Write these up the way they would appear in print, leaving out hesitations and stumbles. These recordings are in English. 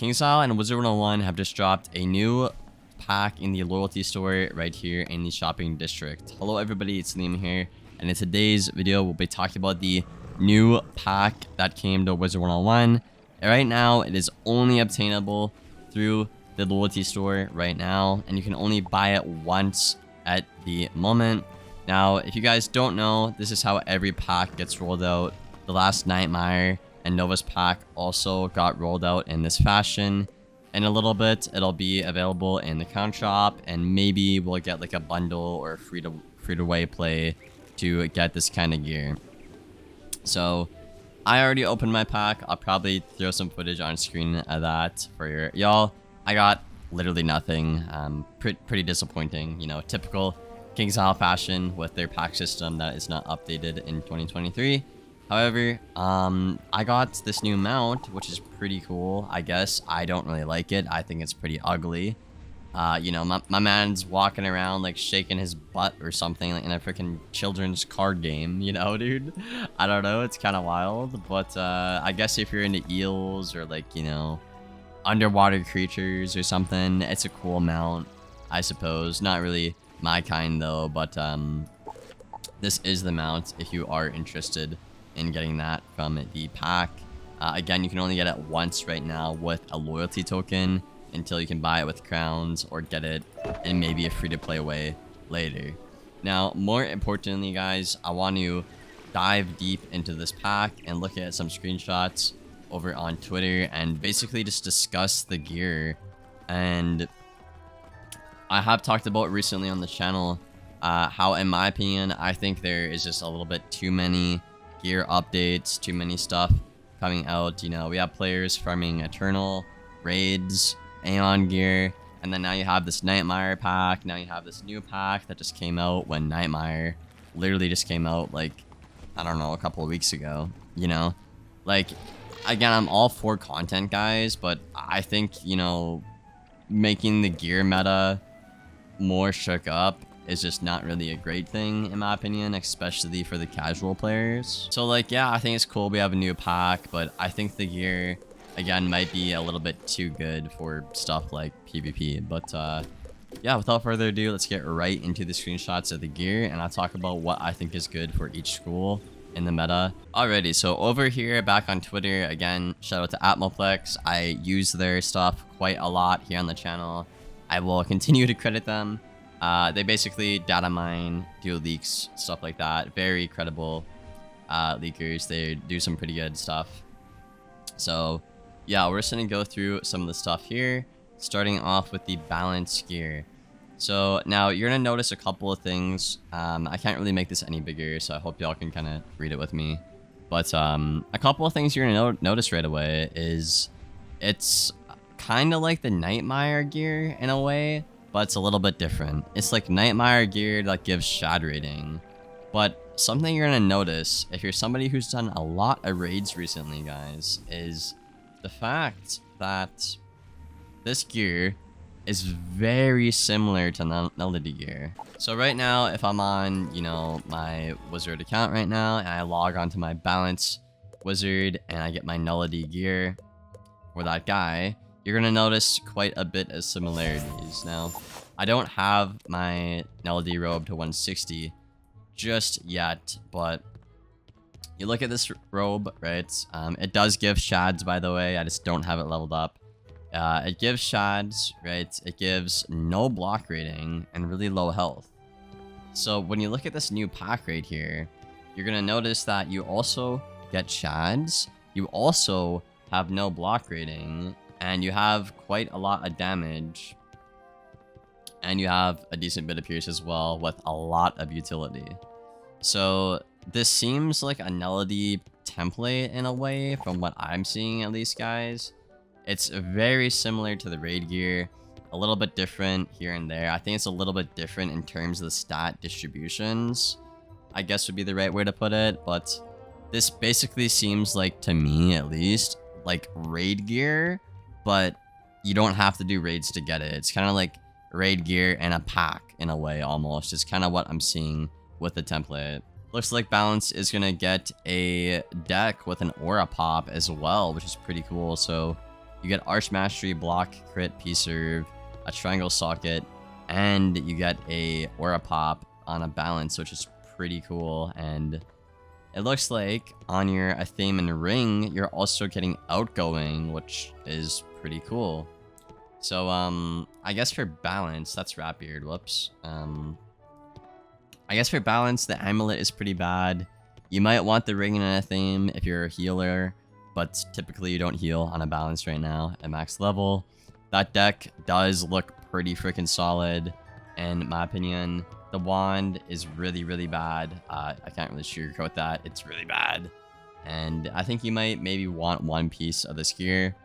KingStyle and Wizard101 have just dropped a new pack in the loyalty store right here in the shopping district. Hello everybody, it's Liam here, and in today's video we'll be talking about the new pack that came to Wizard101. Right now it is only obtainable through the loyalty store right now, and you can only buy it once at the moment. Now if you guys don't know, this is how every pack gets rolled out. The last Nightmare and Nova's pack also got rolled out in this fashion. In a little bit it'll be available in the count shop, and maybe we'll get like a bundle or free to way play to get this kind of gear. So I already opened my pack. I'll probably throw some footage on screen of that for y'all. I got literally nothing. Pretty disappointing, you know, typical KingStyle fashion with their pack system that is not updated in 2023. However, I got this new mount, which is pretty cool, I guess. I don't really like it. I think it's pretty ugly. You know, my man's walking around like shaking his butt or something like in a freaking children's card game, you know, dude? I don't know, it's kind of wild, but I guess if you're into eels or like, you know, underwater creatures or something, it's a cool mount, I suppose. Not really my kind though, but this is the mount if you are interested in getting that from the pack. Again, you can only get it once right now with a loyalty token until you can buy it with crowns or get it in maybe a free-to-play way later. Now, more importantly, guys, I want to dive deep into this pack and look at some screenshots over on Twitter and basically just discuss the gear. And I have talked about recently on the channel how, in my opinion, I think there is just a little bit too many gear updates, too many stuff coming out. You know, we have players farming Eternal, Raids, Aeon gear, and then now you have this Nightmare pack. Now you have this new pack that just came out when Nightmare literally just came out, like, I don't know, a couple of weeks ago, you know? Like, again, I'm all for content, guys, but I think, you know, making the gear meta more shook up is just not really a great thing, in my opinion, especially for the casual players. So like, yeah, I think it's cool we have a new pack, but I think the gear, again, might be a little bit too good for stuff like PvP. But yeah, without further ado, let's get right into the screenshots of the gear, and I'll talk about what I think is good for each school in the meta. Alrighty, so over here back on Twitter, again, shout out to Atmoplex. I use their stuff quite a lot here on the channel. I will continue to credit them. They basically data mine, do leaks, stuff like that. Very credible leakers. They do some pretty good stuff. So yeah, we're just gonna go through some of the stuff here, starting off with the balance gear. So now you're gonna notice a couple of things. I can't really make this any bigger, so I hope y'all can kind of read it with me. But a couple of things you're gonna notice right away is it's kind of like the Nightmare gear in a way, but it's a little bit different. It's like Nightmare gear that gives shad rating. But something you're gonna notice if you're somebody who's done a lot of raids recently, guys, is the fact that this gear is very similar to Melody gear. So right now, if I'm on, you know, my wizard account right now, and I log onto my balance wizard and I get my nullity gear for that guy, you're gonna notice quite a bit of similarities. Now, I don't have my nullity robe to 160 just yet, but you look at this robe, right? It does give shads, by the way. I just don't have it leveled up. It gives shads, right? It gives no block rating and really low health. So when you look at this new pack right here, you're gonna notice that you also get shads. You also have no block rating, and you have quite a lot of damage, and you have a decent bit of pierce as well with a lot of utility. So this seems like a nullity template in a way, from what I'm seeing at least, guys. It's very similar to the raid gear, a little bit different here and there. I think it's a little bit different in terms of the stat distributions, I guess would be the right way to put it. But this basically seems like, to me at least, like raid gear, but you don't have to do raids to get it. It's kind of like raid gear and a pack in a way, almost. It's kind of what I'm seeing with the template. Looks like Balance is gonna get a deck with an aura pop as well, which is pretty cool. So You get Arch Mastery, Block, Crit, P-Serve, a Triangle Socket, and you get a Aura Pop on a balance, which is pretty cool. And it looks like on your Athame and Ring, you're also getting Outgoing, which is pretty cool. So, I guess for balance, that's Ratbeard, whoops. I guess for balance, the Amulet is pretty bad. You might want the Ring and Athame if you're a healer, but typically you don't heal on a balance right now at max level. That deck does look pretty freaking solid, in my opinion. The wand is really, really bad. I can't really sugarcoat that. It's really bad. And I think you might maybe want one piece of this gear.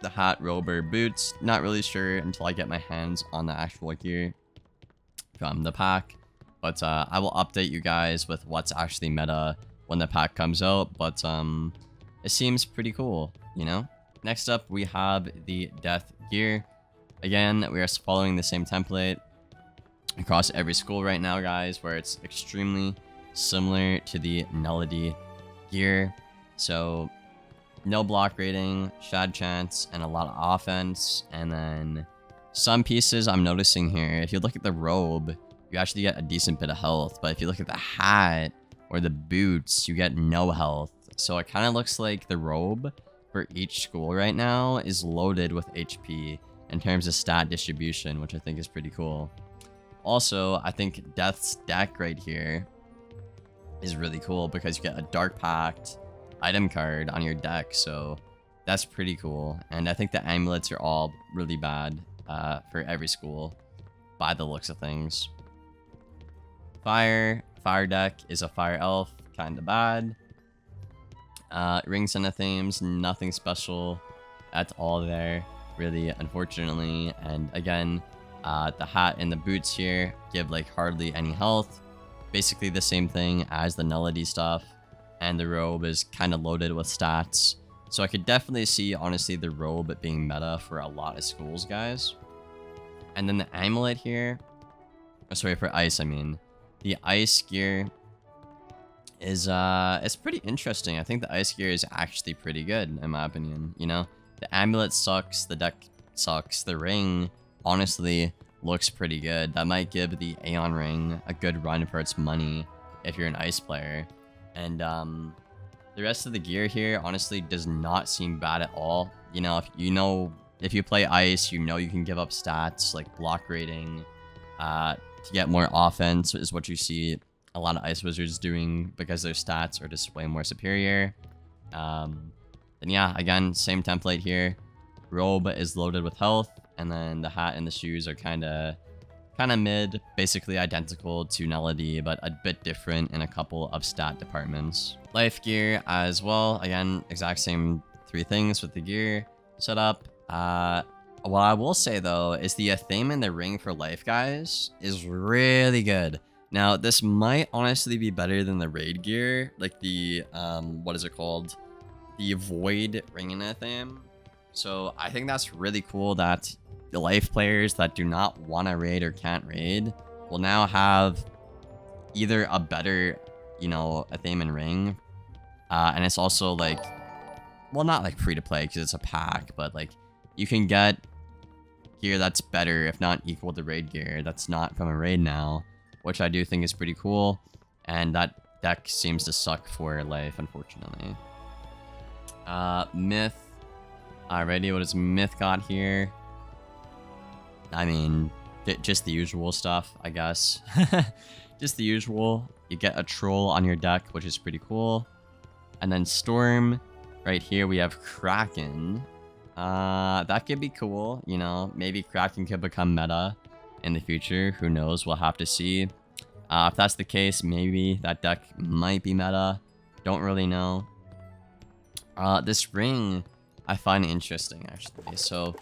The hat, robe, or boots, not really sure until I get my hands on the actual gear from the pack. But I will update you guys with what's actually meta when the pack comes out. But it seems pretty cool, you know? Next up, we have the death gear. Again, we are following the same template across every school right now, guys, where it's extremely similar to the nullity gear. So no block rating, shad chance, and a lot of offense. And then some pieces I'm noticing here, if you look at the robe, you actually get a decent bit of health. But if you look at the hat or the boots, you get no health. So it kind of looks like the robe for each school right now is loaded with HP in terms of stat distribution, which I think is pretty cool. Also, I think Death's deck right here is really cool because you get a Dark Pact item card on your deck, so that's pretty cool. And I think the amulets are all really bad for every school by the looks of things. Fire deck is a Fire Elf, kind of bad. Rings and Athames, nothing special at all there, really, unfortunately. And again, the hat and the boots here give like hardly any health. Basically the same thing as the nullity stuff. And the robe is kind of loaded with stats. So I could definitely see, honestly, the robe being meta for a lot of schools, guys. And then the amulet here. Oh, sorry, for ice, I mean. The ice gear is it's pretty interesting. I think the ice gear is actually pretty good, in my opinion. You know, the amulet sucks, the deck sucks, the ring honestly looks pretty good. That might give the Aeon ring a good run for its money if you're an ice player. And the rest of the gear here honestly does not seem bad at all. You know, if you play ice, you know you can give up stats like block rating to get more offense is what you see a lot of ice wizards doing because their stats are just way more superior. Then yeah, again, same template here. Robe is loaded with health, and then the hat and the shoes are kind of mid, basically identical to nullity, but a bit different in a couple of stat departments. Life gear as well, again, exact same three things with the gear setup. What I will say though is the Athame and the ring for life, guys, is really good. Now this might honestly be better than the raid gear, like the what is it called, the void ring and Athame. So I think that's really cool that the life players that do not want to raid or can't raid will now have either a better, you know, Athame and ring, and it's also like, well, not like free to play because it's a pack, but like you can get gear that's better, if not equal to raid gear, that's not from a raid now, which I do think is pretty cool. And that deck seems to suck for life, unfortunately. Myth. Alrighty, what does Myth got here? I mean, just the usual stuff, I guess. Just the usual. You get a troll on your deck, which is pretty cool. And then Storm. Right here, we have Kraken. That could be cool, you know. Maybe Kraken could become meta in the future. Who knows? We'll have to see. If that's the case, maybe that deck might be meta. Don't really know. This ring I find interesting, actually. So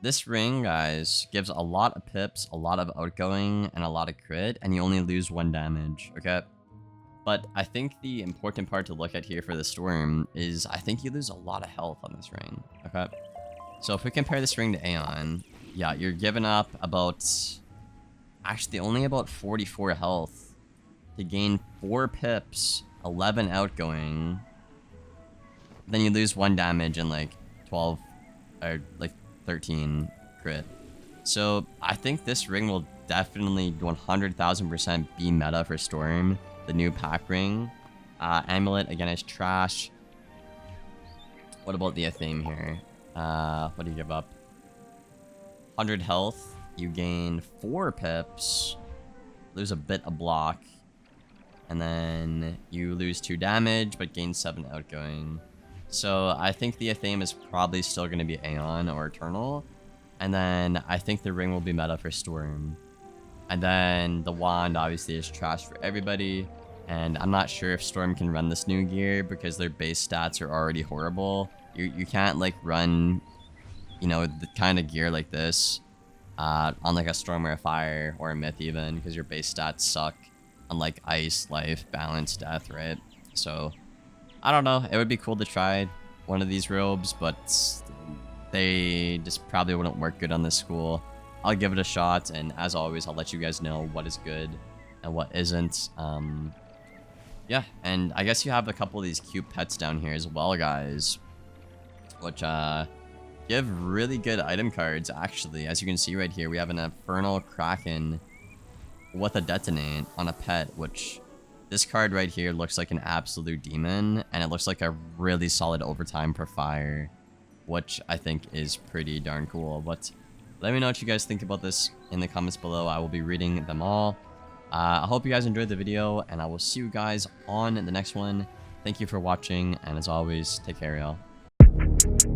this ring, guys, gives a lot of pips, a lot of outgoing, and a lot of crit, and you only lose 1 damage, okay? But I think the important part to look at here for the Storm is I think you lose a lot of health on this ring, okay? So if we compare this ring to Aeon, yeah, you're giving up about, actually only about 44 health to gain 4 pips, 11 outgoing. Then you lose 1 damage and like 12 or like 13 crit. So I think this ring will definitely 100,000% be meta for Storm. The new pack ring. Amulet, again, is trash. What about the theme here? What do you give up? 100 health. You gain 4 pips. Lose a bit of block. And then you lose 2 damage, but gain 7 outgoing. So I think the Athame is probably still going to be Aeon or Eternal. And then I think the ring will be meta for Storm. And then the wand obviously is trash for everybody. And I'm not sure if Storm can run this new gear because their base stats are already horrible. You can't like run, you know, the kind of gear like this on like a Storm or a Fire or a Myth even, because your base stats suck on like Ice, Life, Balance, Death, right? So I don't know. It would be cool to try one of these robes, but they just probably wouldn't work good on this school. I'll give it a shot, and as always, I'll let you guys know what is good and what isn't. Yeah, and I guess you have a couple of these cute pets down here as well, guys, which give really good item cards, actually. As you can see right here, we have an Infernal Kraken with a Detonate on a pet, which this card right here looks like an absolute demon, and it looks like a really solid overtime for fire, which I think is pretty darn cool. But let me know what you guys think about this in the comments below. I will be reading them all. I hope you guys enjoyed the video, and I will see you guys on the next one. Thank you for watching, and as always, take care, y'all.